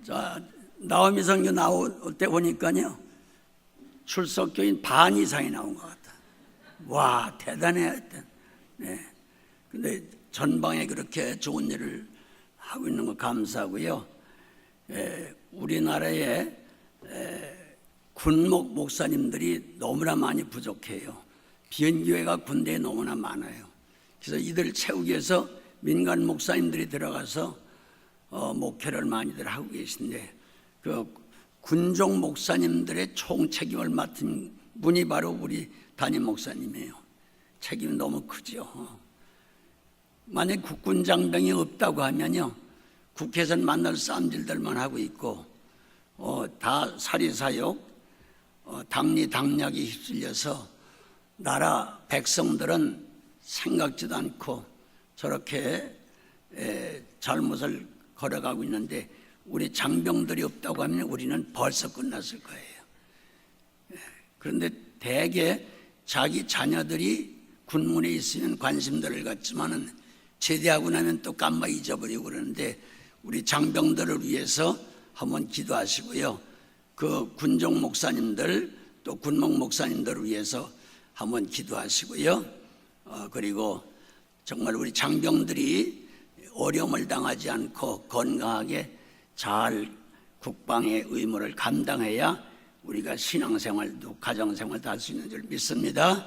자, 나오미 선교 나올 때 보니까요, 출석교인 반 이상이 나온 것 같아. 와, 대단해 하여튼. 네. 근데 전방에 그렇게 좋은 일을 하고 있는 거 감사하고요. 우리나라에 군목 목사님들이 너무나 많이 부족해요. 비연교회가 군대에 너무나 많아요. 그래서 이들을 채우기 위해서 민간 목사님들이 들어가서 목회를 많이들 하고 계신데, 그 군종 목사님들의 총책임을 맡은 분이 바로 우리 담임 목사님이에요. 책임이 너무 크죠. 만약 국군 장병이 없다고 하면요, 국회에서는 만날 싸움질들만 하고 있고, 다 사리사욕, 당리당략이 휩쓸려서 나라 백성들은 생각지도 않고 저렇게 잘못을 걸어가고 있는데, 우리 장병들이 없다고 하면 우리는 벌써 끝났을 거예요. 그런데 대개 자기 자녀들이 군문에 있으면 관심들을 갖지만은 제대하고 나면 또 깜빡 잊어버리고 그러는데, 우리 장병들을 위해서 한번 기도하시고요. 그 군종 목사님들 또 군목 목사님들을 위해서 한번 기도하시고요. 그리고 정말 우리 장병들이 어려움을 당하지 않고 건강하게 잘 국방의 의무를 감당해야 우리가 신앙생활도 가정생활도 할 수 있는 줄 믿습니다.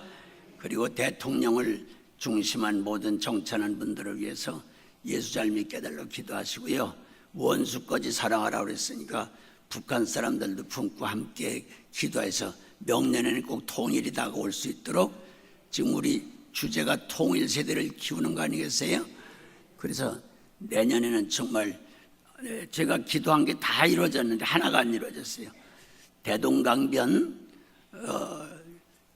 그리고 대통령을 중심한 모든 정치하는 분들을 위해서 예수 잘 믿게 해달라고 기도하시고요. 원수까지 사랑하라고 그랬으니까 북한 사람들도 품고 함께 기도해서 명년에는 꼭 통일이 다가올 수 있도록, 지금 우리 주제가 통일 세대를 키우는 거 아니겠어요? 그래서 내년에는 정말 제가 기도한 게 다 이루어졌는데 하나가 안 이루어졌어요. 대동강변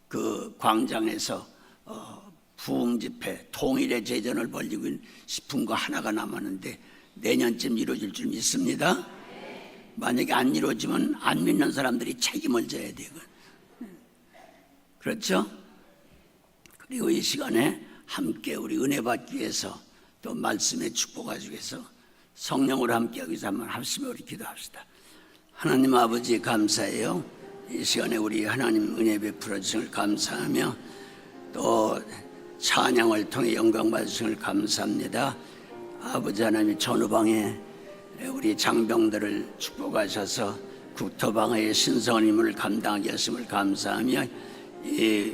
그 광장에서 부흥 집회, 통일의 제전을 벌이고 싶은 거 하나가 남았는데 내년쯤 이루어질 줄 믿습니다. 만약에 안 이루어지면 안 믿는 사람들이 책임을 져야 되고, 그렇죠? 그리고 이 시간에 함께 우리 은혜 받기 위해서 또 말씀의 축복하기 위해서 성령으로 함께하기 위해서 한번 합심해 우리 기도합시다. 하나님 아버지 감사해요. 이 시간에 우리 하나님 은혜 베풀어 주심을 감사하며 또 찬양을 통해 영광 받으심을 감사합니다. 아버지 하나님, 전후방에 우리 장병들을 축복하셔서 국토방어의 신성한 임무를 감당하게 하심을 감사하며, 이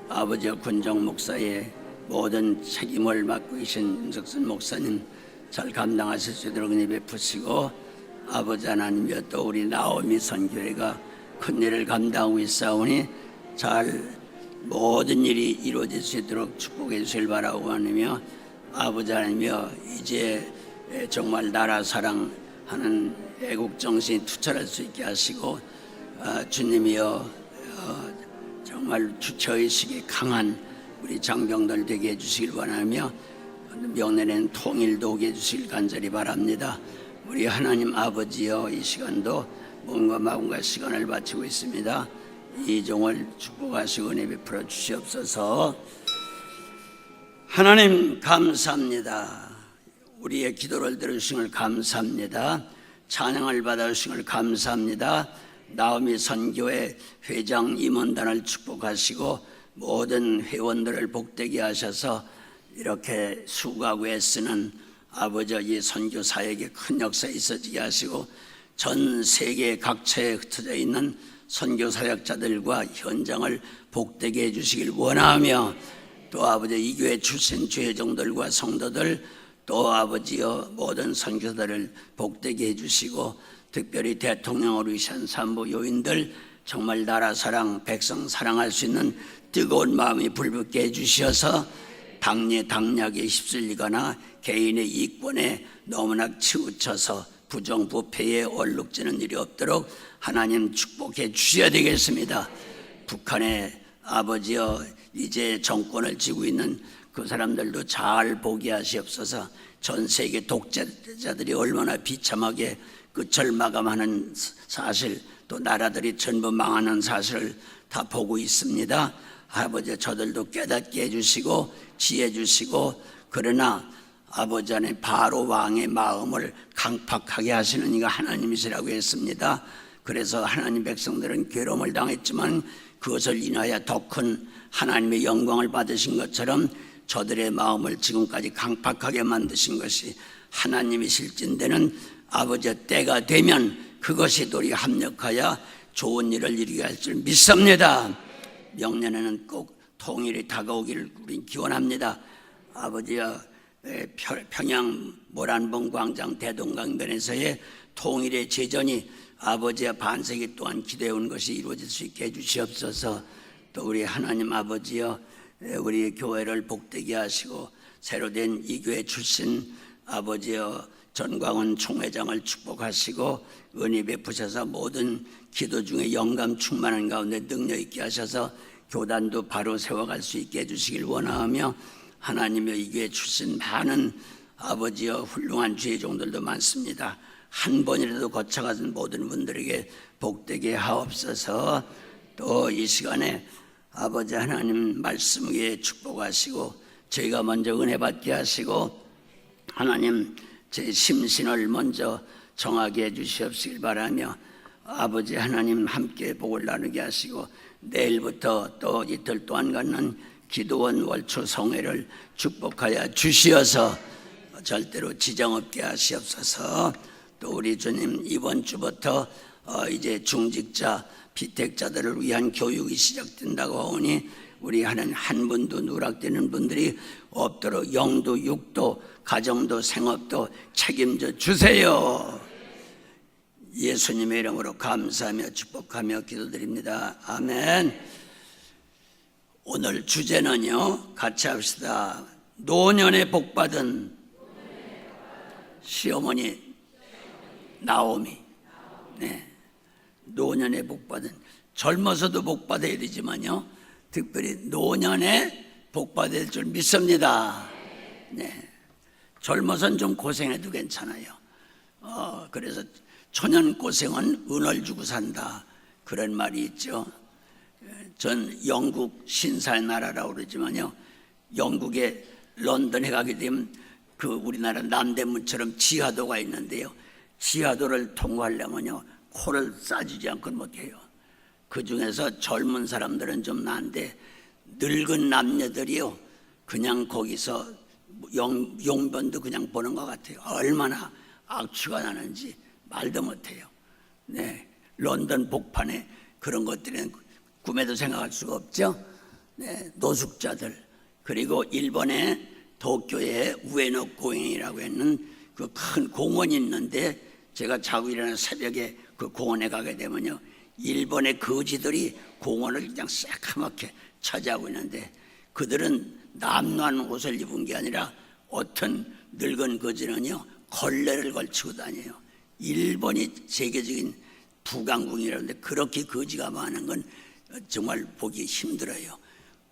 아버지와 군종 목사의 모든 책임을 맡고 계신 임석순 목사님 잘 감당하실 수 있도록 은혜 베푸시고, 아버지 하나님이여 또 우리 나오미 선교회가 큰 일을 감당하고 있사오니 잘 모든 일이 이루어질 수 있도록 축복해 주실 바라고 하며, 아버지 하나님이여 이제 정말 나라 사랑하는 애국정신이 투철할 수 있게 하시고, 주님이여 정말 주체의식이 강한 우리 장병들 되게 해주시길 원하며, 명년에는 통일도 오게 해주시길 간절히 바랍니다. 우리 하나님 아버지여, 이 시간도 몸과 마음과 시간을 바치고 있습니다. 이 종을 축복하시고 은혜 베풀어 주시옵소서. 하나님 감사합니다. 우리의 기도를 들으심을 감사합니다. 찬양을 받아주심을 감사합니다. 나오미 선교회 회장 임원단을 축복하시고 모든 회원들을 복되게 하셔서 이렇게 수고하고 애쓰는 아버지 이 선교 사역에 큰 역사 있어지게 하시고, 전 세계 각처에 흩어져 있는 선교 사역자들과 현장을 복되게 해주시길 원하며, 또 아버지 이 교회 출신 주회종들과 성도들, 또 아버지여 모든 선교사들을 복되게 해주시고, 특별히 대통령을 위한 산부 요인들 정말 나라 사랑, 백성 사랑할 수 있는 뜨거운 마음이 불붙게 해주셔서 당리당략에 휩쓸리거나 개인의 이권에 너무나 치우쳐서 부정부패에 얼룩지는 일이 없도록 하나님 축복해 주셔야 되겠습니다. 북한의 아버지여 이제 정권을 쥐고 있는 그 사람들도 잘 보게 하시옵소서. 전 세계 독재자들이 얼마나 비참하게 끝을 마감하는 사실, 또 나라들이 전부 망하는 사실을 다 보고 있습니다. 아버지 저들도 깨닫게 해주시고 지혜 주시고, 그러나 아버지 안에 바로 왕의 마음을 강팍하게 하시는 이가 하나님이시라고 했습니다. 그래서 하나님 백성들은 괴로움을 당했지만 그것을 인하여 더 큰 하나님의 영광을 받으신 것처럼 저들의 마음을 지금까지 강팍하게 만드신 것이 하나님이실진대는 아버지의 때가 되면 그것이 도리 합력하여 좋은 일을 이루게 할 줄 믿습니다. 명년에는 꼭 통일이 다가오기를 우린 기원합니다. 아버지여, 평양 모란봉 광장 대동강변에서의 통일의 제전이 아버지의 반세기 동안 기대해온 것이 이루어질 수 있게 해주시옵소서. 또 우리 하나님 아버지여, 우리 교회를 복되게 하시고 새로 된 이 교회 출신 아버지여 전광훈 총회장을 축복하시고 은혜 베푸셔서 모든 기도 중에 영감 충만한 가운데 능력 있게 하셔서 교단도 바로 세워갈 수 있게 해주시길 원하며, 하나님의 이 교회 출신 많은 아버지여 훌륭한 주의종들도 많습니다. 한 번이라도 거쳐가는 모든 분들에게 복되게 하옵소서. 또 이 시간에 아버지 하나님 말씀 위에 축복하시고 저희가 먼저 은혜 받게 하시고 하나님 제 심신을 먼저 정하게 해주시옵시길 바라며, 아버지 하나님 함께 복을 나누게 하시고 내일부터 또 이틀 동안 갖는 기도원 월초 성회를 축복하여 주시어서 절대로 지장 없게 하시옵소서. 또 우리 주님 이번 주부터 이제 중직자 비택자들을 위한 교육이 시작된다고 하오니 우리 하나님 한 분도 누락되는 분들이 없도록 영도 육도 가정도 생업도 책임져 주세요. 예수님의 이름으로 감사하며 축복하며 기도드립니다. 아멘. 오늘 주제는요, 같이 합시다. 노년에 복받은 시어머니 나오미. 네. 노년에 복받은, 젊어서도 복받아야 되지만요, 특별히 노년에 복받을 줄 믿습니다. 네. 젊어서는 좀 고생해도 괜찮아요. 그래서 초년 고생은 은을 주고 산다, 그런 말이 있죠. 전 영국 신사의 나라라고 그러지만요, 영국의 런던에 가게 되면 그 우리나라 남대문처럼 지하도가 있는데요, 지하도를 통과하려면요 코를 싸주지 않고 못해요. 그 중에서 젊은 사람들은 좀 나은데 늙은 남녀들이요 그냥 거기서 용변도 그냥 보는 것 같아요. 얼마나 악취가 나는지 말도 못해요. 네, 런던 복판에 그런 것들은 꿈에도 생각할 수가 없죠. 네, 노숙자들. 그리고 일본의 도쿄에 우에노 공원이라고 했는 그 큰 공원이 있는데, 제가 자고 일어나는 새벽에 그 공원에 가게 되면요, 일본의 거지들이 공원을 그냥 새카맣게 차지하고 있는데, 그들은 남루한 옷을 입은 게 아니라 어떤 늙은 거지는요 걸레를 걸치고 다녀요. 일본이 세계적인 부강국이라는데 그렇게 거지가 많은 건 정말 보기 힘들어요.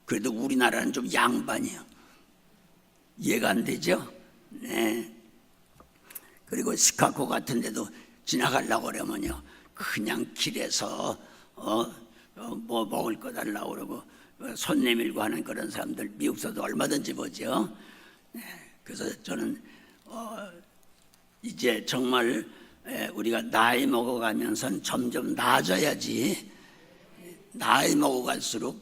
그래도 우리나라는 좀 양반이에요. 이해가 안 되죠? 네. 그리고 시카고 같은 데도 지나가려고 그러면요 그냥 길에서 뭐 먹을 거 달라고 그러고 손 내밀고 하는 그런 사람들 미국서도 얼마든지 보죠. 네. 그래서 저는 이제 정말 우리가 나이 먹어가면서 점점 나아져야지, 나이 먹어갈수록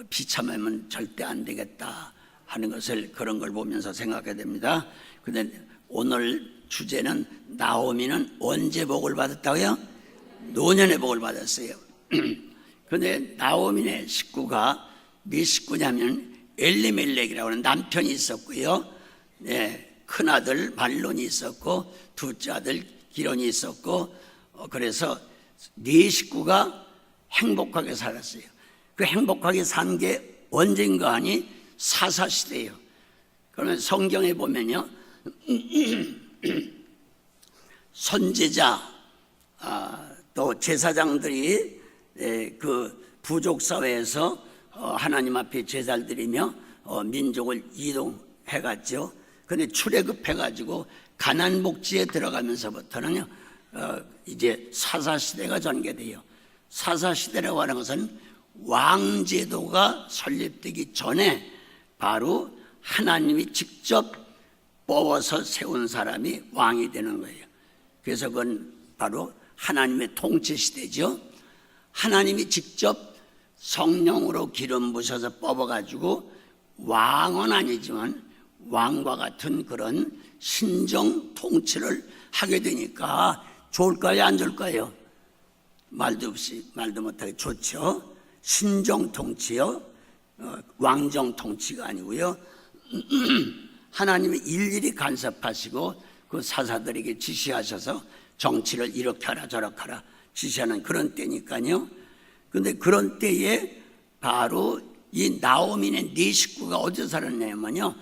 비참하면 절대 안 되겠다 하는 것을, 그런 걸 보면서 생각하게 됩니다. 그런데 오늘 주제는 나오미는 언제 복을 받았다고요? 노년에 복을 받았어요. 그런데 나오미의 식구가 몇 식구냐면 엘리멜렉이라고 하는 남편이 있었고요, 네, 큰아들 말론이 있었고 둘째 아들 기론이 있었고, 그래서 네 식구가 행복하게 살았어요. 그 행복하게 산 게 언젠가 하니 사사시대예요. 그러면 성경에 보면요 선지자 또 제사장들이 그 부족사회에서 하나님 앞에 제사를 드리며 민족을 이동해갔죠. 그런데 출애굽해가지고 가나안 복지에 들어가면서부터는요 이제 사사시대가 전개돼요. 사사시대라고 하는 것은 왕제도가 설립되기 전에 바로 하나님이 직접 뽑아서 세운 사람이 왕이 되는 거예요. 그래서 그건 바로 하나님의 통치 시대죠. 하나님이 직접 성령으로 기름 부셔서 뽑아가지고 왕은 아니지만 왕과 같은 그런 신정 통치를 하게 되니까 좋을까요, 안 좋을까요? 말도 못하게 좋죠. 신정 통치요, 왕정 통치가 아니고요. 하나님이 일일이 간섭하시고 그 사사들에게 지시하셔서 정치를 이렇게 하라 저렇게 하라 지시하는 그런 때니까요. 그런데 그런 때에 바로 이 나오미네 네 식구가 어디서 살았냐면요,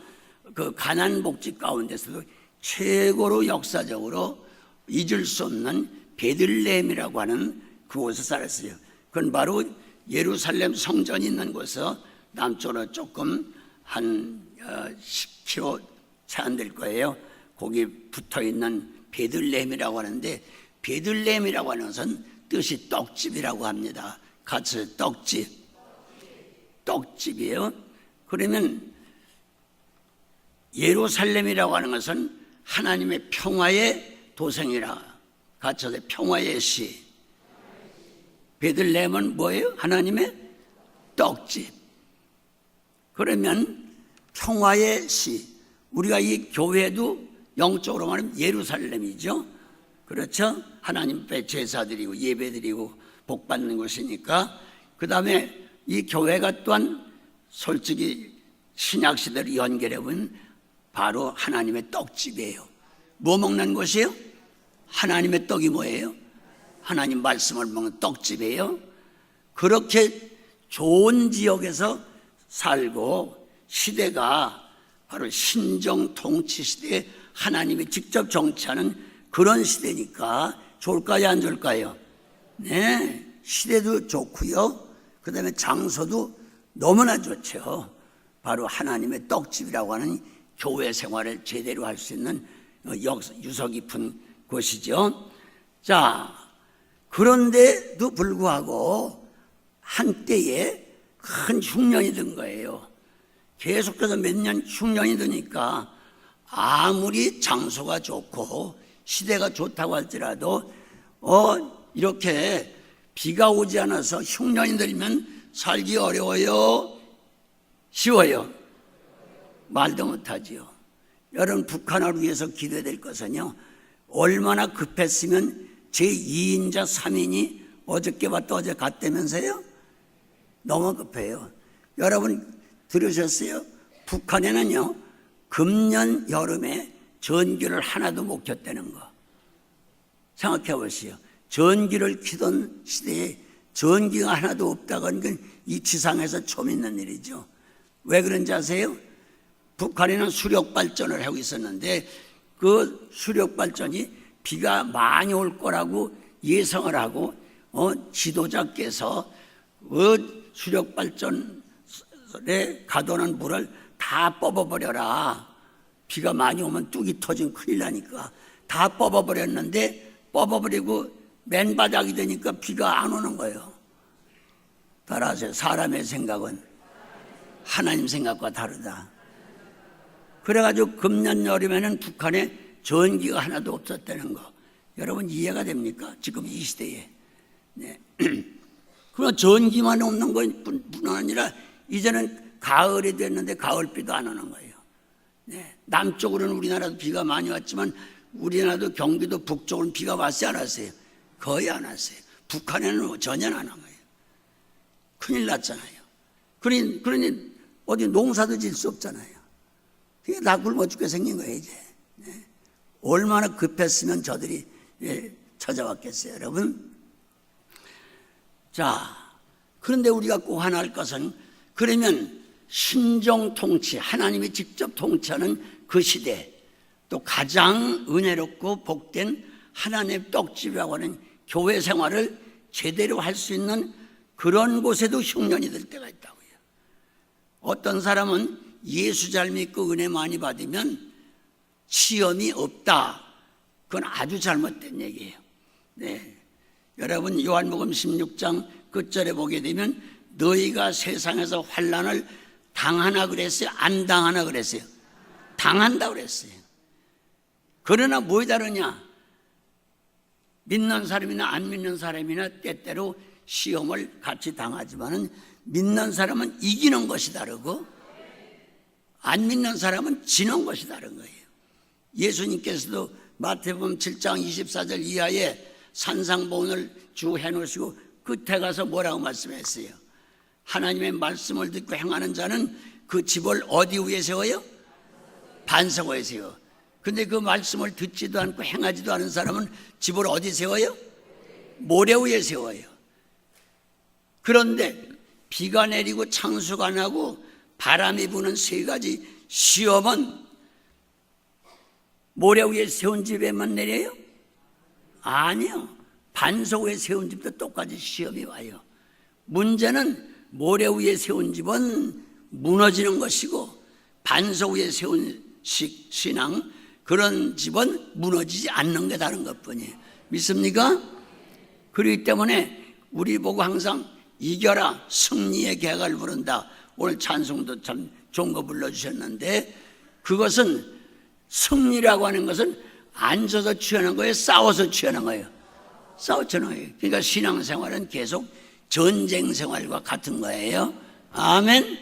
그 가나안 복지 가운데서도 최고로 역사적으로 잊을 수 없는 베들레헴이라고 하는 그곳에 살았어요. 그건 바로 예루살렘 성전이 있는 곳에서 남쪽으로 조금 한 10km 채 안 될 거예요. 거기 붙어있는 베들레헴이라고 하는데, 베들레헴이라고 하는 것은 뜻이 떡집이라고 합니다. 같이 떡집이에요. 그러면 예루살렘이라고 하는 것은 하나님의 평화의 도성이라, 같이 평화의 시. 베들레헴은 뭐예요? 하나님의 떡집. 그러면 평화의 시, 우리가 이 교회도 영적으로 말하면 예루살렘이죠. 그렇죠? 하나님 앞에 제사드리고 예배드리고 복받는 곳이니까. 그 다음에 이 교회가 또한 솔직히 신약시대로 연결해보면 바로 하나님의 떡집이에요. 뭐 먹는 곳이에요? 하나님의 떡이 뭐예요? 하나님 말씀을 먹는 떡집이에요. 그렇게 좋은 지역에서 살고, 시대가 바로 신정 통치 시대에 하나님이 직접 정치하는 그런 시대니까 좋을까요, 안 좋을까요? 네, 시대도 좋고요. 그 다음에 장소도 너무나 좋죠. 바로 하나님의 떡집이라고 하는 교회 생활을 제대로 할 수 있는 유서 깊은 곳이죠. 자, 그런데도 불구하고 한때에 큰 흉년이 든 거예요. 계속해서 몇 년 흉년이 드니까 아무리 장소가 좋고 시대가 좋다고 할지라도 이렇게 비가 오지 않아서 흉년이 들면 살기 어려워요, 쉬워요? 말도 못하지요. 여러분, 북한을 위해서 기도해야 될 것은요, 얼마나 급했으면 제2인자 3인이 어저께 봤다 어제 갔다면서요? 너무 급해요. 여러분 들으셨어요? 북한에는요, 금년 여름에 전기를 하나도 못 켰다는 거 생각해 보시오. 전기를 켜던 시대에 전기가 하나도 없다고 하는 건 이 지상에서 처음 있는 일이죠. 왜 그런지 아세요? 북한에는 수력발전을 하고 있었는데 그 수력발전이 비가 많이 올 거라고 예상을 하고 지도자께서 그 수력발전에 가둬놓은 물을 다 뽑아버려라. 비가 많이 오면 뚝이 터지면 큰일 나니까 다 뽑아버렸는데, 뽑아버리고 맨바닥이 되니까 비가 안 오는 거예요. 따라서 사람의 생각은 하나님 생각과 다르다. 그래가지고 금년 여름에는 북한에 전기가 하나도 없었다는 거, 여러분 이해가 됩니까? 지금 이 시대에. 네. 그럼 전기만 없는 것뿐 아니라 이제는 가을이 됐는데 가을비도 안 오는 거예요. 네. 남쪽으로는 우리나라도 비가 많이 왔지만 우리나라도 경기도 북쪽으로는 비가 왔어요, 안 왔어요? 거의 안 왔어요. 북한에는 전혀 안 온 거예요. 큰일 났잖아요. 그러니 어디 농사도 질 수 없잖아요. 그게 다 굶어 죽게 생긴 거예요, 이제. 네. 얼마나 급했으면 저들이 찾아왔겠어요, 여러분? 자, 그런데 우리가 꼭 하나 할 것은, 그러면 신정 통치, 하나님이 직접 통치하는 그 시대, 또 가장 은혜롭고 복된 하나님의 떡집이라고 하는 교회 생활을 제대로 할 수 있는 그런 곳에도 흉년이 들 때가 있다고요. 어떤 사람은 예수 잘 믿고 은혜 많이 받으면 시험이 없다. 그건 아주 잘못된 얘기예요. 네. 여러분, 요한복음 16장 끝절에 보게 되면 너희가 세상에서 환난을 당하나 그랬어요? 안 당하나 그랬어요? 당한다 그랬어요. 그러나 뭐에 다르냐? 믿는 사람이나 안 믿는 사람이나 때때로 시험을 같이 당하지만은 믿는 사람은 이기는 것이 다르고 안 믿는 사람은 지는 것이 다른 거예요. 예수님께서도 마태복음 7장 24절 이하에 산상보훈을 쭉 해놓으시고 끝에 가서 뭐라고 말씀했어요? 하나님의 말씀을 듣고 행하는 자는 그 집을 어디 위에 세워요? 반석 위에 세워. 근데 그 말씀을 듣지도 않고 행하지도 않은 사람은 집을 어디 세워요? 모래 위에 세워요. 그런데 비가 내리고 창수가 안 나고 바람이 부는 세 가지 시험은 모래 위에 세운 집에만 내려요? 아니요. 반석 위에 세운 집도 똑같이 시험이 와요. 문제는 모래 위에 세운 집은 무너지는 것이고 반석 위에 세운 신앙, 그런 집은 무너지지 않는 게 다른 것뿐이에요. 믿습니까? 그렇기 때문에 우리 보고 항상 이겨라, 승리의 계약을 부른다. 오늘 찬송도 참 좋은 거 불러주셨는데, 그것은 승리라고 하는 것은 앉아서 취하는 거예요? 싸워서 취하는 거예요? 싸워 취하는 거예요. 그러니까 신앙생활은 계속 전쟁 생활과 같은 거예요. 아멘.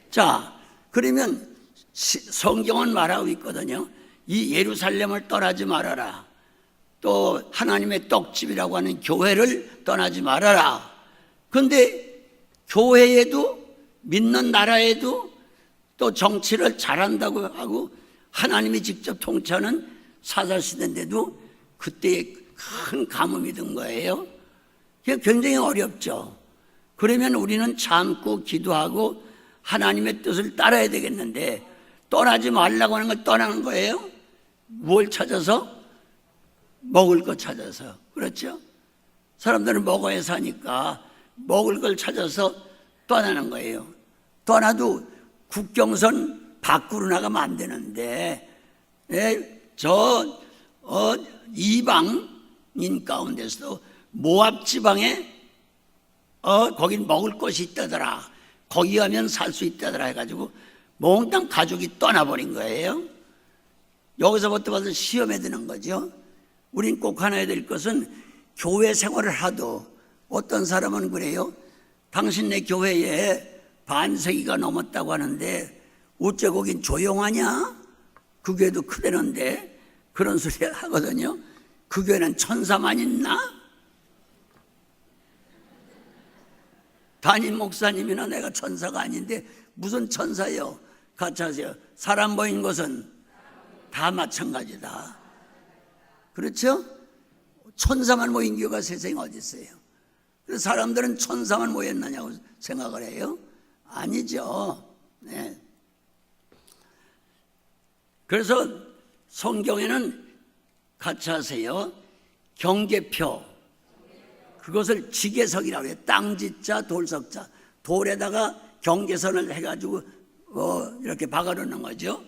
자, 그러면 성경은 말하고 있거든요. 이 예루살렘을 떠나지 말아라. 또 하나님의 떡집이라고 하는 교회를 떠나지 말아라. 그런데 교회에도 믿는 나라에도 또 정치를 잘한다고 하고 하나님이 직접 통치하는 사사시대인데도 그때에 큰 가뭄이 든 거예요. 그게 굉장히 어렵죠. 그러면 우리는 참고 기도하고 하나님의 뜻을 따라야 되겠는데 떠나지 말라고 하는 걸 떠나는 거예요. 뭘 찾아서? 먹을 거 찾아서. 그렇죠? 사람들은 먹어야 사니까 먹을 걸 찾아서 떠나는 거예요. 떠나도 국경선 밖으로 나가면 안 되는데 이방인 가운데서도 모압 지방에 거긴 먹을 것이 있다더라. 거기 가면 살 수 있다더라 해가지고 몽땅 가족이 떠나버린 거예요. 여기서부터 봐서 시험에 드는 거죠. 우린 꼭 알아야 될 것은 교회 생활을 하도 어떤 사람은 그래요. 당신네 교회에 반세기가 넘었다고 하는데 어째 거긴 조용하냐? 그 교회도 크대는데 그런 소리 하거든요. 그 교회는 천사만 있나? 담임 목사님이나 내가 천사가 아닌데 무슨 천사요? 같이 하세요. 사람 모인 것은 다 마찬가지다. 그렇죠? 천사만 모인 교회가 세상에 어디 있어요? 그래서 사람들은 천사만 모였느냐고 생각을 해요? 아니죠. 네. 그래서 성경에는 같이 하세요. 경계표. 그것을 지계석이라고 해요. 땅짓자, 돌석자. 돌에다가 경계선을 해가지고 이렇게 박아놓는 거죠.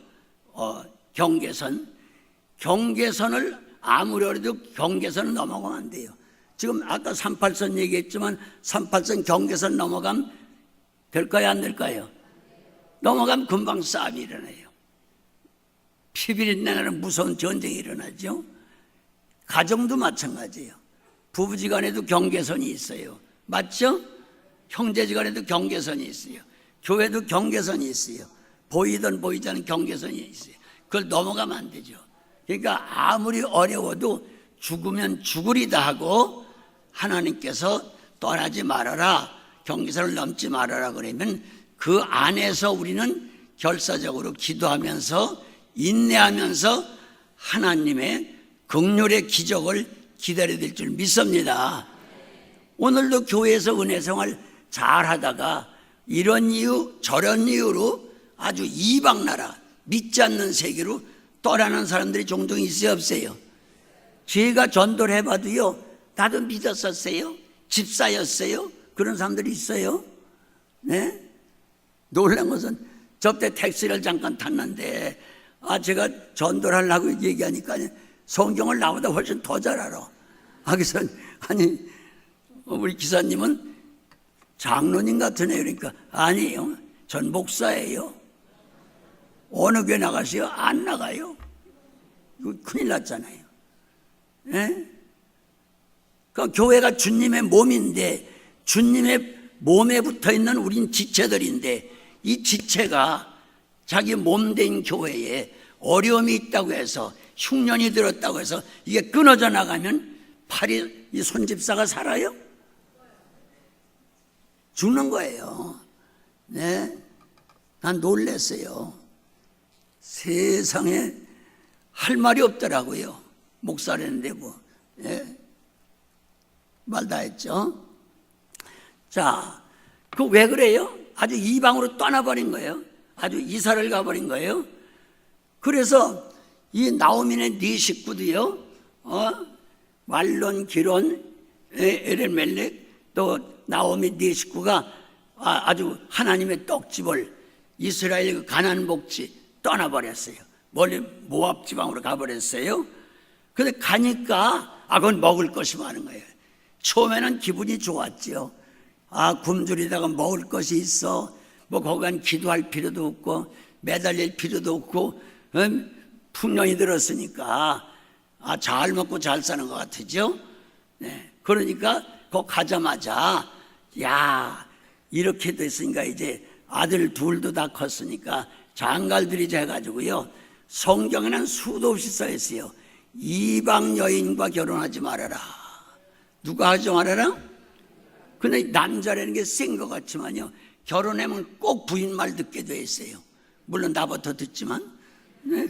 경계선. 경계선을 아무리 해도 경계선을 넘어가면 안 돼요. 지금 아까 38선 얘기했지만 38선 경계선 넘어가면 될까요? 안 될까요? 넘어가면 금방 싸움이 일어나요. 피비린내 나는 무서운 전쟁이 일어나죠. 가정도 마찬가지예요. 부부지간에도 경계선이 있어요. 맞죠? 형제지간에도 경계선이 있어요. 교회도 경계선이 있어요. 보이든 보이지 않은 경계선이 있어요. 그걸 넘어가면 안 되죠. 그러니까 아무리 어려워도 죽으면 죽으리다 하고 하나님께서 떠나지 말아라, 경계선을 넘지 말아라 그러면 그 안에서 우리는 결사적으로 기도하면서 인내하면서 하나님의 긍휼의 기적을 기다려야 될 줄 믿습니다. 오늘도 교회에서 은혜생활 잘하다가 이런 이유 저런 이유로 아주 이방나라 믿지 않는 세계로 떠나는 사람들이 종종 있어요 없어요? 제가 전도를 해봐도요, 나도 믿었었어요, 집사였어요, 그런 사람들이 있어요. 네? 놀란 것은 저때 택시를 잠깐 탔는데 제가 전도를 하려고 얘기하니까 성경을 나보다 훨씬 더 잘 알아. 그래서 아니 우리 기사님은 장로님 같으네요. 그러니까 아니에요, 전 목사예요. 어느 교회 나가세요? 안 나가요. 이거 큰일 났잖아요. 예? 그 교회가 주님의 몸인데 주님의 몸에 붙어있는 우린 지체들인데 이 지체가 자기 몸된 교회에 어려움이 있다고 해서 흉년이 들었다고 해서 이게 끊어져 나가면 팔이 이 손집사가 살아요? 죽는 거예요. 네, 난 놀랐어요. 세상에 할 말이 없더라고요. 목사라는데 뭐 말 다 했죠. 자, 그 왜 그래요? 아주 이방으로 떠나버린 거예요. 아주 이사를 가버린 거예요. 그래서 이 나오미네 네 식구도요, 말론, 기론, 엘멜렉, 또 나오미 네 식구가 아주 하나님의 떡집을 이스라엘 그 가나안 복지 떠나버렸어요. 멀리 모압 지방으로 가버렸어요. 근데 가니까 그건 먹을 것이 많은 거예요. 처음에는 기분이 좋았죠. 굶주리다가 먹을 것이 있어. 뭐 거기 간 기도할 필요도 없고 매달릴 필요도 없고 풍년이 들었으니까 잘 먹고 잘 사는 것 같으죠. 네. 그러니까 거기 가자마자 야, 이렇게 됐으니까 이제 아들 둘도 다 컸으니까 장갈들이 해가지고요, 성경에는 수도 없이 써 있어요. 이방 여인과 결혼하지 말아라. 누가 하지 말아라? 근데 남자라는 게 센 것 같지만요, 결혼하면 꼭 부인 말 듣게 돼 있어요. 물론 나부터 듣지만. 네.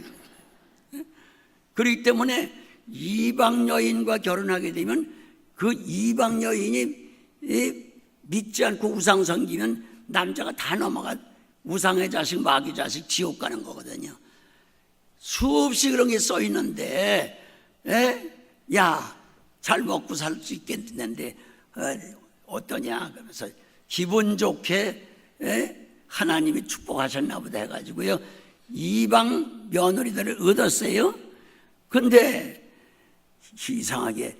그렇기 때문에 이방 여인과 결혼하게 되면 그 이방 여인이 믿지 않고 우상 섬기면 남자가 다 넘어가 우상의 자식, 마귀 자식, 지옥 가는 거거든요. 수없이 그런 게 써 있는데, 야, 잘 먹고 살 수 있겠는데 어떠냐? 그러면서 기분 좋게 하나님이 축복하셨나 보다 해가지고요, 이방 며느리들을 얻었어요. 근데 이상하게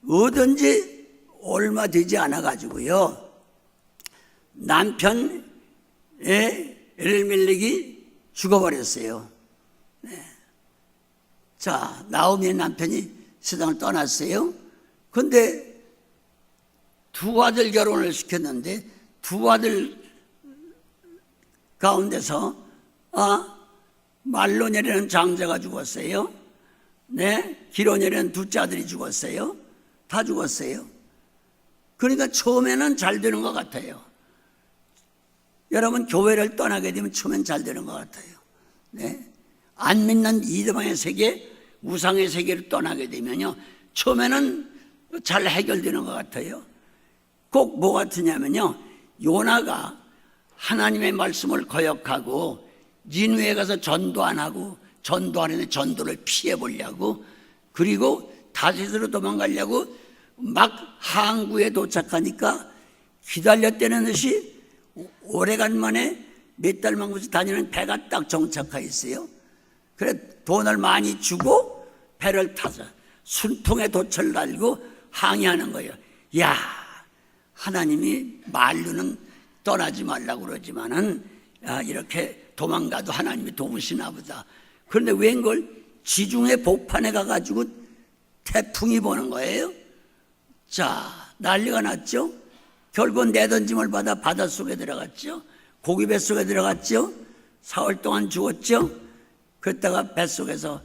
얻은 지 얼마 되지 않아 가지고요, 남편 엘멜렉이 죽어버렸어요. 네. 자, 나오미의 남편이 세상을 떠났어요. 근데 두 아들 결혼을 시켰는데 두 아들 가운데서 말로냐라는 장자가 죽었어요. 네, 기로냐라는 둘째 아들이 죽었어요. 다 죽었어요. 그러니까 처음에는 잘 되는 것 같아요. 여러분, 교회를 떠나게 되면 처음엔 잘 되는 것 같아요. 네, 안 믿는 이방의 세계, 우상의 세계를 떠나게 되면요, 처음에는 잘 해결되는 것 같아요. 꼭 뭐 같으냐면요, 요나가 하나님의 말씀을 거역하고 니느웨에 가서 전도 안 하고 전도하는데 전도를 피해 보려고, 그리고 다시스로 도망가려고 막 항구에 도착하니까 기다렸다는 듯이 오래간만에 몇 달만 굳이 다니는 배가 딱 정착해 있어요. 그래 돈을 많이 주고 배를 타서 순풍에 돛을 달고 항해하는 거예요. 야, 하나님이 말로는 떠나지 말라고 그러지만은 이렇게 도망가도 하나님이 도우시나 보다. 그런데 웬걸 지중해 복판에 가가지고 태풍이 보는 거예요. 자, 난리가 났죠. 결국 내던짐을 받아 바닷속에 들어갔죠. 고기 뱃속에 들어갔죠. 사흘 동안 죽었죠. 그랬다가 뱃속에서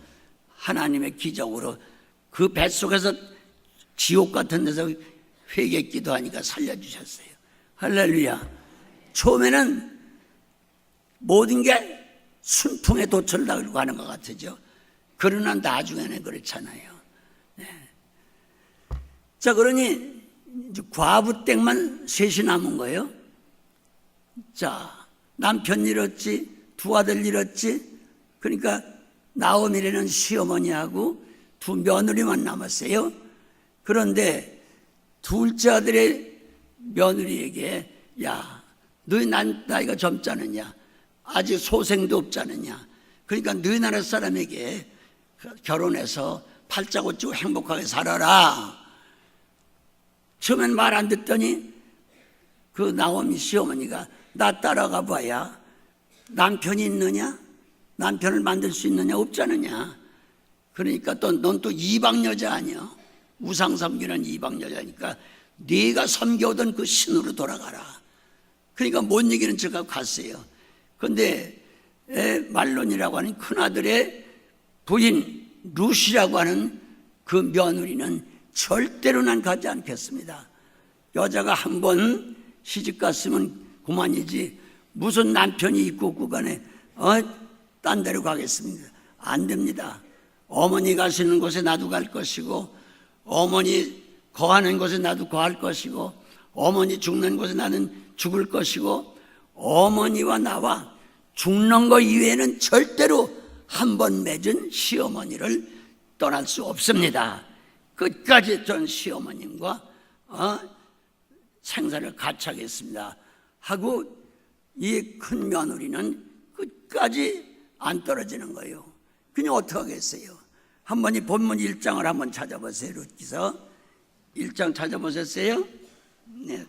하나님의 기적으로 그 뱃속에서 지옥 같은 데서 회개 기도하니까 살려주셨어요. 할렐루야. 처음에는 모든 게 순풍에 돛을 달고 하는 것 같으죠. 그러나 나중에는 그렇잖아요. 네. 자, 그러니 이제 과부 댁만 셋이 남은 거예요. 자, 남편 잃었지, 두 아들 잃었지. 그러니까 나오미라는 시어머니하고 두 며느리만 남았어요. 그런데 둘째 아들의 며느리에게, 야, 너희 나이가 젊지 않느냐, 아직 소생도 없지 않느냐, 그러니까 너희 나라 사람에게 결혼해서 팔자고 찌고 행복하게 살아라. 처음엔 말 안 듣더니 그 나오미 시어머니가, 나 따라가 봐야 남편이 있느냐, 남편을 만들 수 있느냐, 없지 않느냐. 그러니까 또 넌 또 이방 여자 아니야. 우상 섬기는 이방 여자니까 네가 섬겨오던 그 신으로 돌아가라. 그러니까 못 이기는 척하고 갔어요. 그런데 말론이라고 하는 큰아들의 부인 루시라고 하는 그 며느리는 절대로 난 가지 않겠습니다. 여자가 한 번 시집 갔으면 그만이지 무슨 남편이 있고 없고 간에 딴 데로 가겠습니다. 안 됩니다. 어머니 가시는 곳에 나도 갈 것이고, 어머니 거하는 곳에 나도 거할 것이고, 어머니 죽는 곳에 나는 죽을 것이고, 어머니와 나와 죽는 것 이외에는 절대로 한 번 맺은 시어머니를 떠날 수 없습니다. 끝까지 전 시어머님과 생사를 같이 하겠습니다 하고 이 큰 며느리는 끝까지 안 떨어지는 거예요. 그냥 어떻게 하겠어요? 한번 이 본문 1장을 한번 찾아보세요. 룻기서 1장 찾아보셨어요? 네.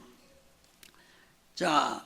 자,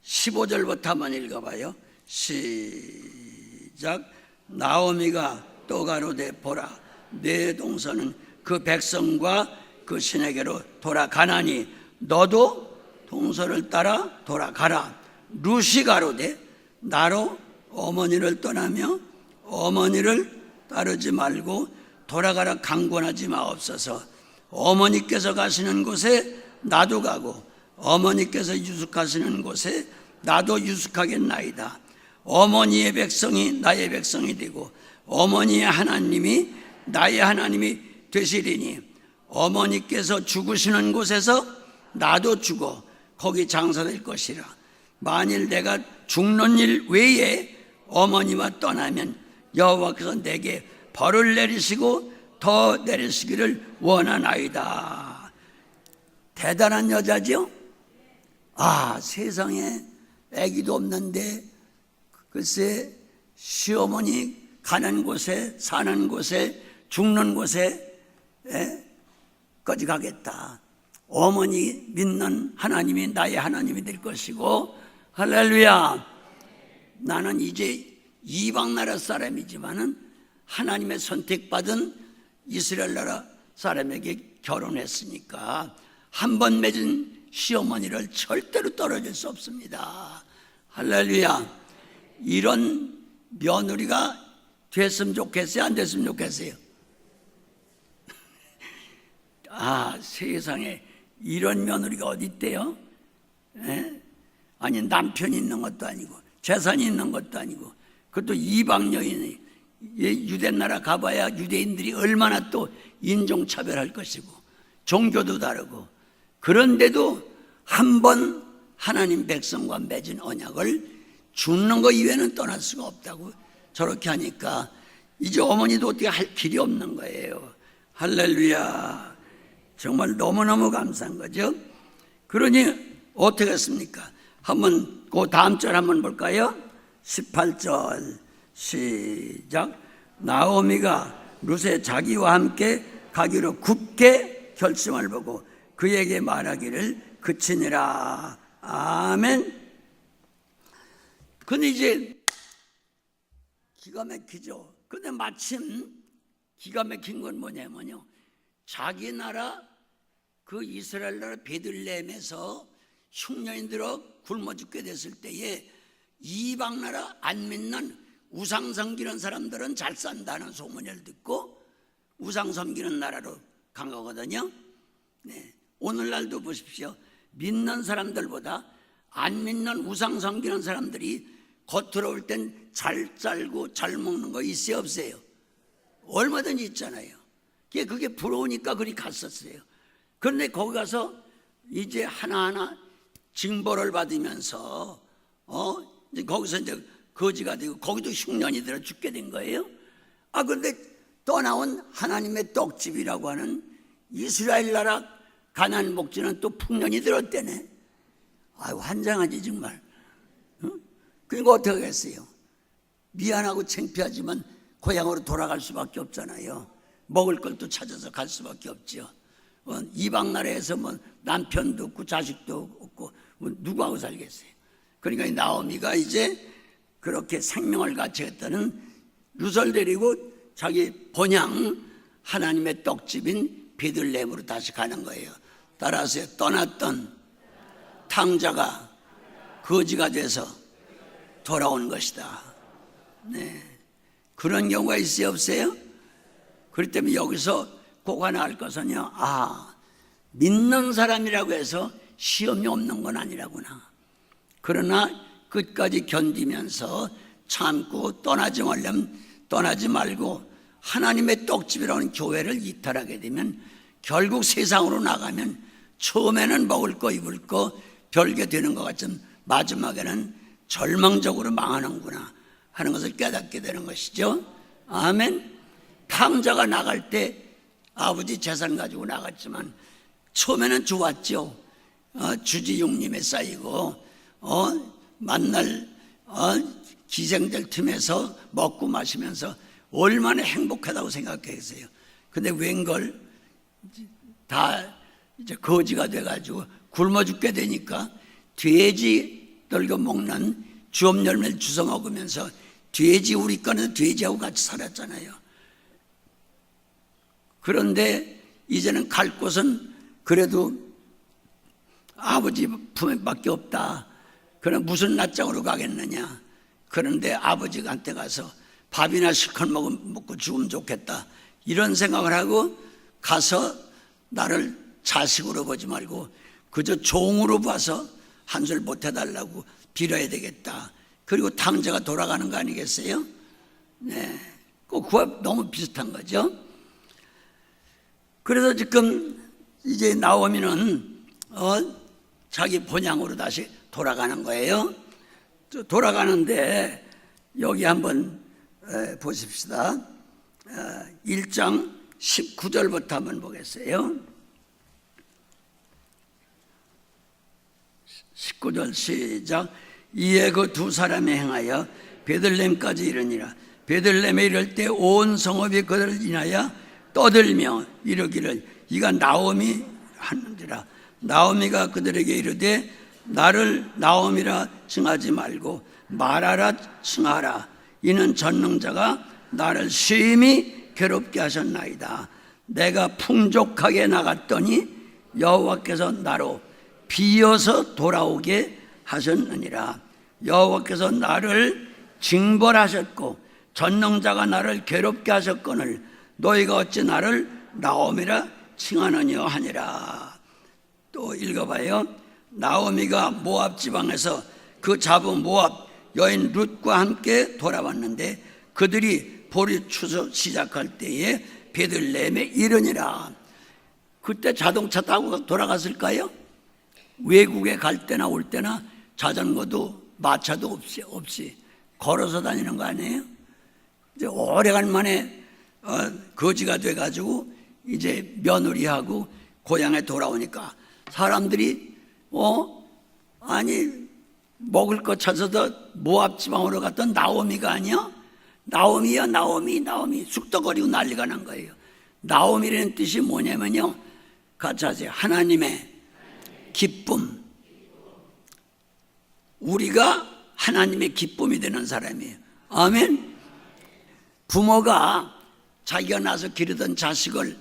15절부터 한번 읽어봐요. 시작. 나오미가 또 가로되 보라, 내 동서는 그 백성과 그 신에게로 돌아가나니 너도 동서를 따라 돌아가라. 룻이 가로되 나로 어머니를 떠나며 어머니를 따르지 말고 돌아가라 강권하지 마옵소서. 어머니께서 가시는 곳에 나도 가고 어머니께서 유숙하시는 곳에 나도 유숙하겠나이다. 어머니의 백성이 나의 백성이 되고 어머니의 하나님이 나의 하나님이 되시리니 어머니께서 죽으시는 곳에서 나도 죽어 거기 장사될 것이라. 만일 내가 죽는 일 외에 어머니와 떠나면 여호와께서 내게 벌을 내리시고 더 내리시기를 원하나이다. 대단한 여자죠? 세상에 아기도 없는데 글쎄 시어머니 가는 곳에 사는 곳에 죽는 곳에 까지 가겠다. 어머니 믿는 하나님이 나의 하나님이 될 것이고, 할렐루야. 나는 이제 이방 나라 사람이지만은 하나님의 선택받은 이스라엘 나라 사람에게 결혼했으니까 한 번 맺은 시어머니를 절대로 떨어질 수 없습니다. 할렐루야. 이런 며느리가 됐으면 좋겠어요? 안 됐으면 좋겠어요? 세상에 이런 며느리가 어디 있대요? 아니 남편이 있는 것도 아니고 재산이 있는 것도 아니고 그것도 이방 여인이 유대 나라 가봐야 유대인들이 얼마나 또 인종차별할 것이고 종교도 다르고, 그런데도 한 번 하나님 백성과 맺은 언약을 죽는 거 이외에는 떠날 수가 없다고 저렇게 하니까 이제 어머니도 어떻게 할 길이 없는 거예요. 할렐루야. 정말 너무너무 감사한 거죠. 그러니 어떻게 했습니까? 한번 그 다음 절 한번 볼까요? 18절 시작. 나오미가 룻의 자기와 함께 가기로 굳게 결심을 보고 그에게 말하기를 그치니라. 아멘. 근데 이제 기가 막히죠. 근데 마침 기가 막힌 건 뭐냐면요, 자기 나라 그 이스라엘 나라 베들레헴에서 흉년이 들어 굶어 죽게 됐을 때에 이방 나라 안 믿는 우상 섬기는 사람들은 잘 산다는 소문을 듣고 우상 섬기는 나라로 간 거거든요. 네. 오늘날도 보십시오. 믿는 사람들보다 안 믿는 우상 섬기는 사람들이 겉으로 올 땐 잘 살고 잘 먹는 거 있어요 없어요? 얼마든지 있잖아요. 그게 부러우니까 그리 갔었어요. 그런데 거기 가서 이제 하나하나 징벌을 받으면서 이제 거기서 이제 거지가 되고 거기도 흉년이 들어 죽게 된 거예요. 그런데 떠나온 하나님의 떡집이라고 하는 이스라엘 나라 가나안 목지는 또 풍년이 들었대네. 환장하지 정말. 그러니까 어떻게 하겠어요? 미안하고 창피하지만 고향으로 돌아갈 수밖에 없잖아요. 먹을 걸 또 찾아서 갈 수밖에 없죠. 이방 나라에서 남편도 없고 자식도 없고 누구하고 살겠어요? 그러니까 나오미가 이제 그렇게 생명을 같이 했다는 룻을 데리고 자기 본향 하나님의 떡집인 베들레헴으로 다시 가는 거예요. 따라서 떠났던 탕자가 거지가 돼서 돌아온 것이다. 네, 그런 경우가 있어요, 없어요? 그렇기 때문에 여기서 꼭 하나 알 것은요, 믿는 사람이라고 해서 시험이 없는 건 아니라구나. 그러나 끝까지 견디면서 참고 떠나지 말고 하나님의 떡집이라는 교회를 이탈하게 되면 결국 세상으로 나가면 처음에는 먹을 거 입을 거 별게 되는 것 같지만 마지막에는 절망적으로 망하는구나 하는 것을 깨닫게 되는 것이죠. 아멘. 탕자가 나갈 때 아버지 재산 가지고 나갔지만 처음에는 좋았죠. 주지육림에 쌓이고 만날 기생들 틈에서 먹고 마시면서 얼마나 행복하다고 생각했어요. 근데 웬걸 다 이제 거지가 돼가지고 굶어 죽게 되니까 돼지 떨겨 먹는 주업 열매를 주워 먹으면서 돼지 우리 거는 돼지하고 같이 살았잖아요. 그런데 이제는 갈 곳은 그래도 아버지 품에밖에 없다. 그럼 무슨 낯장으로 가겠느냐. 그런데 아버지한테 가서 밥이나 실컷 먹고 죽으면 좋겠다 이런 생각을 하고 가서 나를 자식으로 보지 말고 그저 종으로 봐서 한 술 못해달라고 빌어야 되겠다. 그리고 탕자가 돌아가는 거 아니겠어요? 네, 그와 너무 비슷한 거죠. 그래서 지금 이제 나오미는 자기 본향으로 다시 돌아가는 거예요. 돌아가는데 여기 한번 보십시다. 1장 19절부터 한번 보겠어요. 19절 시작. 이에 그 두 사람이 행하여 베들레헴까지 이르니라. 베들레헴에 이를 때 온 성읍이 그들을 인하여 떠들며 이르기를 이가 나오미 하는지라. 나오미가 그들에게 이르되 나를 나오미라 칭하지 말고 마라라 칭하라. 이는 전능자가 나를 심히 괴롭게 하셨나이다. 내가 풍족하게 나갔더니 여호와께서 나로 비어서 돌아오게 하셨느니라. 여호와께서 나를 징벌하셨고 전능자가 나를 괴롭게 하셨거늘 너희가 어찌 나를 나오미라 칭하느냐 하니라. 또 읽어봐요. 나오미가 모압 지방에서 그 잡은 모압 여인 룻과 함께 돌아왔는데 그들이 보리 추수 시작할 때에 베들레헴에 이르니라. 그때 자동차 타고 돌아갔을까요? 외국에 갈 때나 올 때나 자전거도 마차도 없이 걸어서 다니는 거 아니에요? 이제 오래간만에 거지가 돼가지고 이제 며느리하고 고향에 돌아오니까 사람들이 아니 먹을 것 찾아서 모압 지방으로 갔던 나오미가 아니야? 나오미야 나오미 쑥덕거리고 난리가 난 거예요. 나오미라는 뜻이 뭐냐면요, 같이 하세요. 하나님의 기쁨. 우리가 하나님의 기쁨이 되는 사람이에요. 아멘. 부모가 자기가 낳아서 기르던 자식을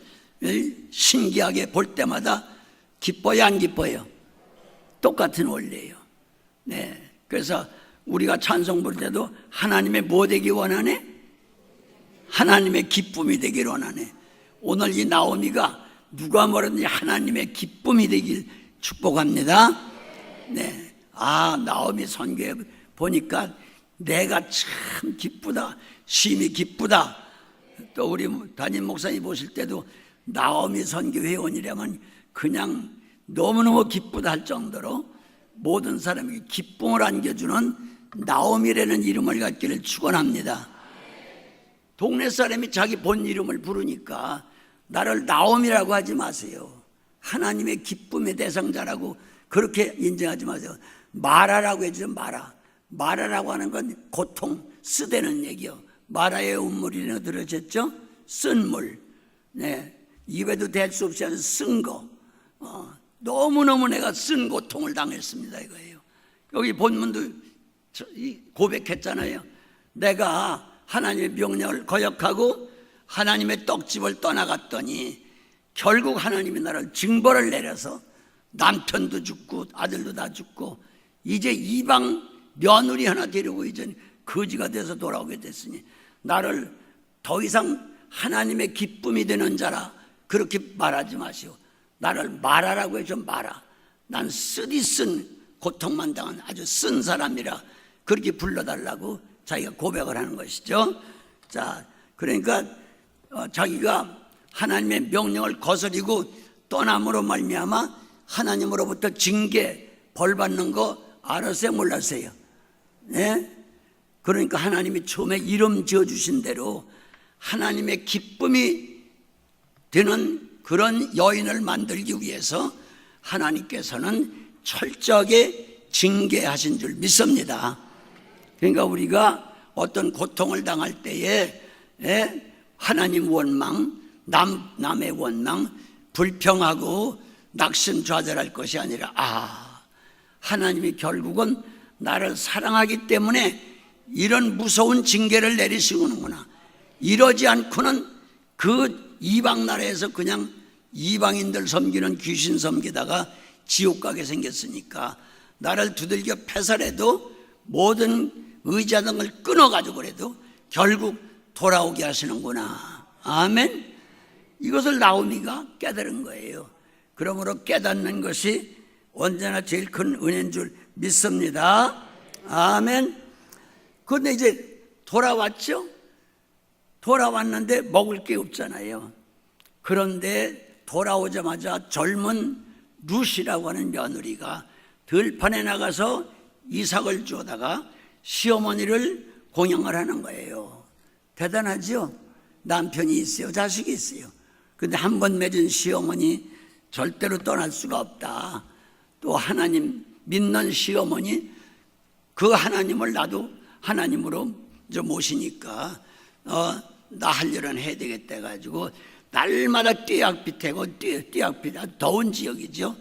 신기하게 볼 때마다 기뻐요, 안 기뻐요? 똑같은 원리예요. 네. 그래서 우리가 찬송 부를 때도 하나님의 뭐 되기 원하네? 하나님의 기쁨이 되기를 원하네. 오늘 이 나오미가 누가 뭐라든지 하나님의 기쁨이 되길 축복합니다. 네. 나오미 선교에 보니까 내가 참 기쁘다, 심히 기쁘다. 또 우리 담임 목사님 보실 때도 나오미 선교 회원이라면 그냥 너무너무 기쁘다 할 정도로 모든 사람에게 기쁨을 안겨주는 나오미라는 이름을 갖기를 축원합니다. 동네 사람이 자기 본 이름을 부르니까 나를 나오미라고 하지 마세요. 하나님의 기쁨의 대상자라고 그렇게 인정하지 마세요. 마라라고 해주세요. 마라라고 하는 건 고통, 쓰대는 얘기요. 마라의 운물이라고 들으셨죠? 쓴 물. 네. 입에도 댈 수 없이 아주 쓴 거. 너무너무 내가 쓴 고통을 당했습니다 이거예요. 여기 본문도 고백했잖아요. 내가 하나님의 명령을 거역하고 하나님의 떡집을 떠나갔더니 결국 하나님이 나를 징벌을 내려서 남편도 죽고 아들도 다 죽고 이제 이방 며느리 하나 데리고 이제 거지가 돼서 돌아오게 됐으니 나를 더 이상 하나님의 기쁨이 되는 자라 그렇게 말하지 마시오. 나를 말하라고 해서 말아. 난 쓰디쓴 고통만 당한 아주 쓴 사람이라 그렇게 불러달라고 자기가 고백을 하는 것이죠. 자, 그러니까 자기가 하나님의 명령을 거스리고 떠남으로 말미암아 하나님으로부터 징계, 벌 받는 거 알았어요, 몰랐어요? 네? 그러니까 하나님이 처음에 이름 지어주신 대로 하나님의 기쁨이 되는 그런 여인을 만들기 위해서 하나님께서는 철저하게 징계하신 줄 믿습니다. 그러니까 우리가 어떤 고통을 당할 때에 하나님 원망, 남의 원망, 불평하고 낙심좌절할 것이 아니라 하나님이 결국은 나를 사랑하기 때문에 이런 무서운 징계를 내리시는구나. 이러지 않고는 그 이방 나라에서 그냥 이방인들 섬기는 귀신 섬기다가 지옥 가게 생겼으니까 나를 두들겨 패살해도 모든 의지하던 걸 끊어가지고 그래도 결국 돌아오게 하시는구나. 아멘. 이것을 나오미가 깨달은 거예요. 그러므로 깨닫는 것이 언제나 제일 큰 은혜인 줄 믿습니다. 아멘. 그런데 이제 돌아왔죠. 돌아왔는데 먹을 게 없잖아요. 그런데 돌아오자마자 젊은 룻이라고 하는 며느리가 들판에 나가서 이삭을 주다가 시어머니를 공양을 하는 거예요. 대단하죠? 남편이 있어요, 자식이 있어요. 근데 한 번 맺은 시어머니 절대로 떠날 수가 없다. 또 하나님 믿는 시어머니, 그 하나님을 나도 하나님으로 모시니까 나 할 일은 해야 되겠다 해가지고 날마다 띠약빛하고 띠약빛, 더운 지역이죠.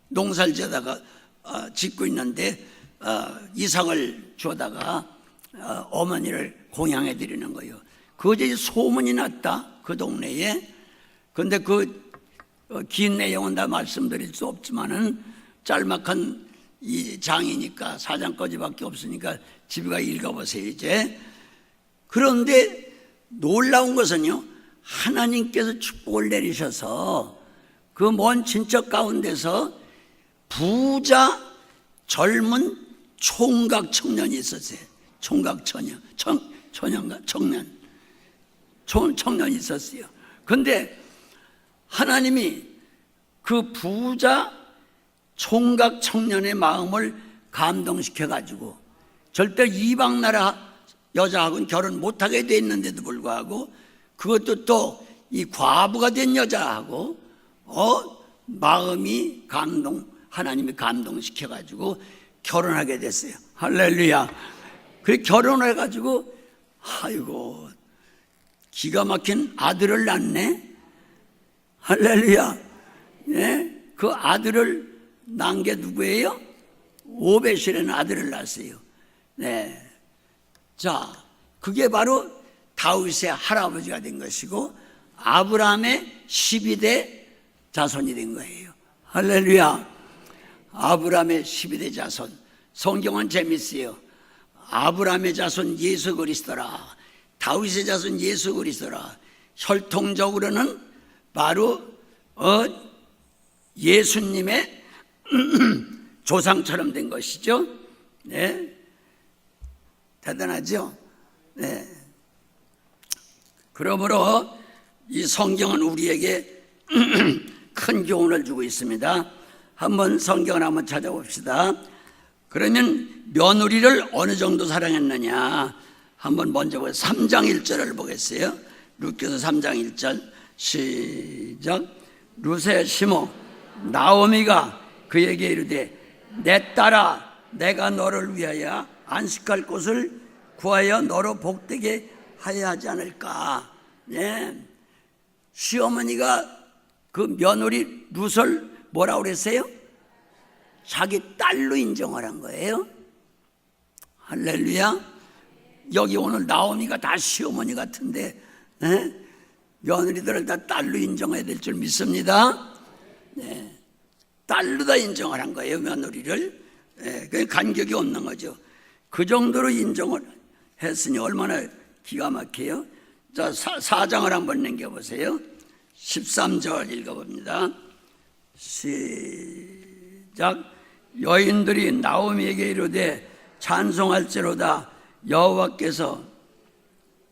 농사를 지다가 짓고 있는데 이삭을 주다가 어머니를 공양해 드리는 거예요. 그것이 소문이 났다, 그 동네에. 근데 그 긴 내용은 다 말씀드릴 수 없지만은 짤막한 이 장이니까 사장까지밖에 없으니까 집에 가 읽어보세요 이제. 그런데 놀라운 것은요, 하나님께서 축복을 내리셔서 그 먼 친척 가운데서 부자 젊은 총각 청년이 있었어요. 총각 청년이 있었어요. 근데 하나님이 그 부자 총각 청년의 마음을 감동시켜 가지고 절대 이방 나라 여자하고는 결혼 못하게 돼 있는데도 불구하고 그것도 또 이 과부가 된 여자하고 마음이 하나님이 감동시켜 가지고 결혼하게 됐어요. 할렐루야. 그래 결혼해 가지고 아이고 기가 막힌 아들을 낳네. 할렐루야. 예? 그 아들을 낳은 게 누구예요? 오벳이라는 아들을 낳았어요. 네. 자, 그게 바로 다윗의 할아버지가 된 것이고 아브라함의 12대 자손이 된 거예요. 할렐루야. 아브라함의 12대 자손. 성경은 재밌어요. 아브라함의 자손 예수 그리스도라, 다윗의 자손 예수 그리스도라. 혈통적으로는 바로 예수님의 조상처럼 된 것이죠. 네. 대단하죠? 네. 그러므로 이 성경은 우리에게 큰 교훈을 주고 있습니다. 한번 성경을 한번 찾아봅시다. 그러면 며느리를 어느 정도 사랑했느냐? 한번 먼저 3장 1절을 보겠어요. 룻기서 3장 1절 시작. 룻의 시모 나오미가 그에게 이르되 내 딸아, 내가 너를 위하여 안식할 곳을 구하여 너로 복되게 하여야 하지 않을까. 네. 시어머니가 그 며느리 룻을 뭐라고 그랬어요? 자기 딸로 인정을 한 거예요. 할렐루야. 여기 오늘 나오미가 다 시어머니 같은데 예? 며느리들을 다 딸로 인정해야 될 줄 믿습니다. 네. 딸로 다 인정을 한 거예요, 며느리를. 네. 그게 간격이 없는 거죠. 그 정도로 인정을 했으니 얼마나 기가 막혀요. 자, 4장을 한번 남겨보세요. 13절 읽어봅니다. 시작. 여인들이 나오미에게 이르되 찬송할지로다 여호와께서,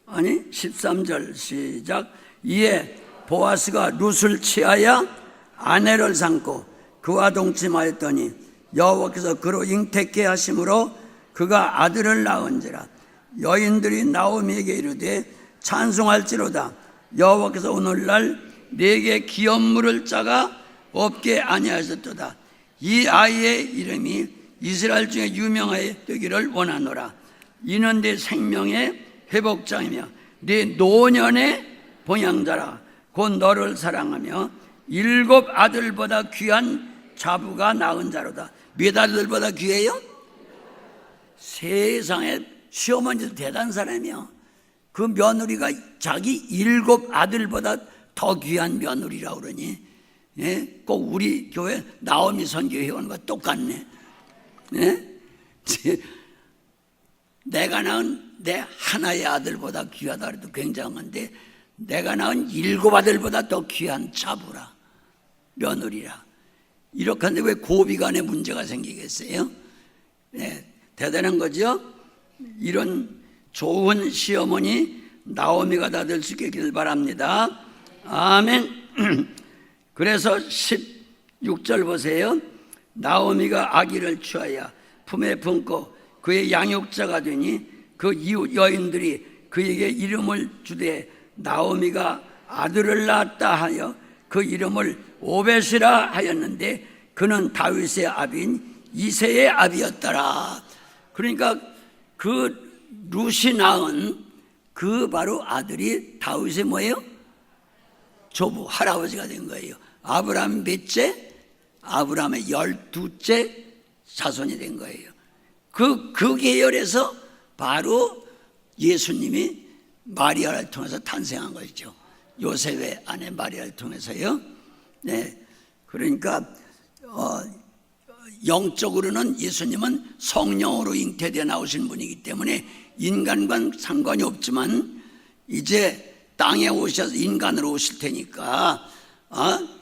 아니 13절 시작. 이에 보아스가 룻을 취하여 아내를 삼고 그와 동침하였더니 여호와께서 그로 잉태케 하심으로 그가 아들을 낳은지라. 여인들이 나오미에게 이르되 찬송할지로다 여호와께서 오늘날 내게 기업물을 짜가 없게 아니하셨도다. 이 아이의 이름이 이스라엘 중에 유명하여 되기를 원하노라. 이는 내 생명의 회복장이며 내 노년의 봉양자라. 곧 너를 사랑하며 7 아들보다 귀한 자부가 낳은 자로다. 몇 아들보다 귀해요? 세상에 시어머니도 대단한 사람이요. 그 며느리가 자기 7 아들보다 더 귀한 며느리라고 그러니, 예? 꼭 우리 교회 나오미 선교회원과 똑같네. 예? 내가 낳은 내 하나의 아들보다 귀하다 해도 굉장한데 내가 낳은 7 아들보다 더 귀한 자부라, 며느리라. 이렇게 하는데 왜 고비간에 문제가 생기겠어요? 네, 대단한 거죠. 이런 좋은 시어머니 나오미가 다 될 수 있기를 바랍니다. 아멘. 그래서 16절 보세요. 나오미가 아기를 취하여 품에 품고 그의 양육자가 되니 그 이웃 여인들이 그에게 이름을 주되 나오미가 아들을 낳았다 하여 그 이름을 오벳이라 하였는데 그는 다윗의 아비인 이새의 아비였더라. 그러니까 그 룻이 낳은 그 바로 아들이 다윗의 뭐예요? 조부, 할아버지가 된 거예요. 아브라함 몇째? 아브라함의 12째 자손이 된 거예요. 그 계열에서 바로 예수님이 마리아를 통해서 탄생한 것이죠. 요셉의 아내 마리아를 통해서요. 네, 그러니까 영적으로는 예수님은 성령으로 잉태되어 나오신 분이기 때문에 인간과는 상관이 없지만 이제 땅에 오셔서 인간으로 오실 테니까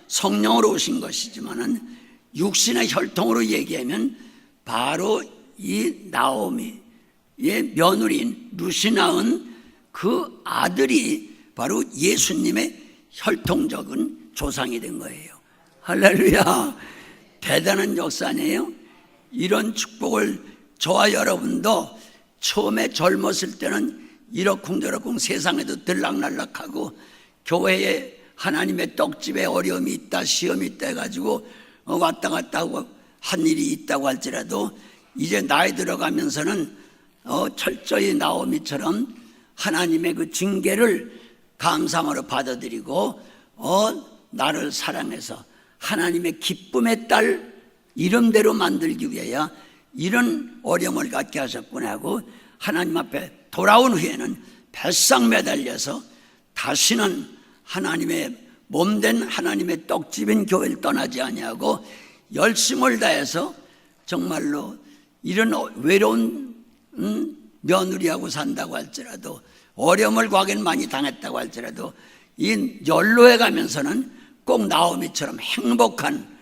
성령으로 오신 것이지만은 육신의 혈통으로 얘기하면 바로 이 나오미의 며느리인 룻이 낳은 그 아들이 바로 예수님의 혈통적인 조상이 된 거예요. 할렐루야. 대단한 역사네요. 이런 축복을 저와 여러분도 처음에 젊었을 때는 이러쿵저러쿵 세상에도 들락날락하고 교회에 하나님의 떡집에 어려움이 있다, 시험이 있다 해가지고 왔다 갔다 하고 한 일이 있다고 할지라도 이제 나이 들어가면서는 철저히 나오미처럼 하나님의 그 징계를 감사함으로 받아들이고 나를 사랑해서 하나님의 기쁨의 딸 이름대로 만들기 위하여 이런 어려움을 갖게 하셨구나 하고 하나님 앞에 돌아온 후에는 뱃상 매달려서 다시는 하나님의 몸된 하나님의 떡집인 교회를 떠나지 아니하고 열심을 다해서 정말로 이런 외로운 며느리하고 산다고 할지라도 어려움을 과거엔 많이 당했다고 할지라도 이 연로해 가면서는 꼭 나오미처럼 행복한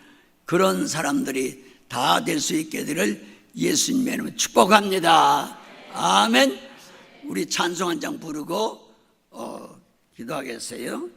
그런 사람들이 다 될 수 있게 되기를 예수님의 이름으로 축복합니다. 아멘. 우리 찬송 한 장 부르고 기도하겠어요.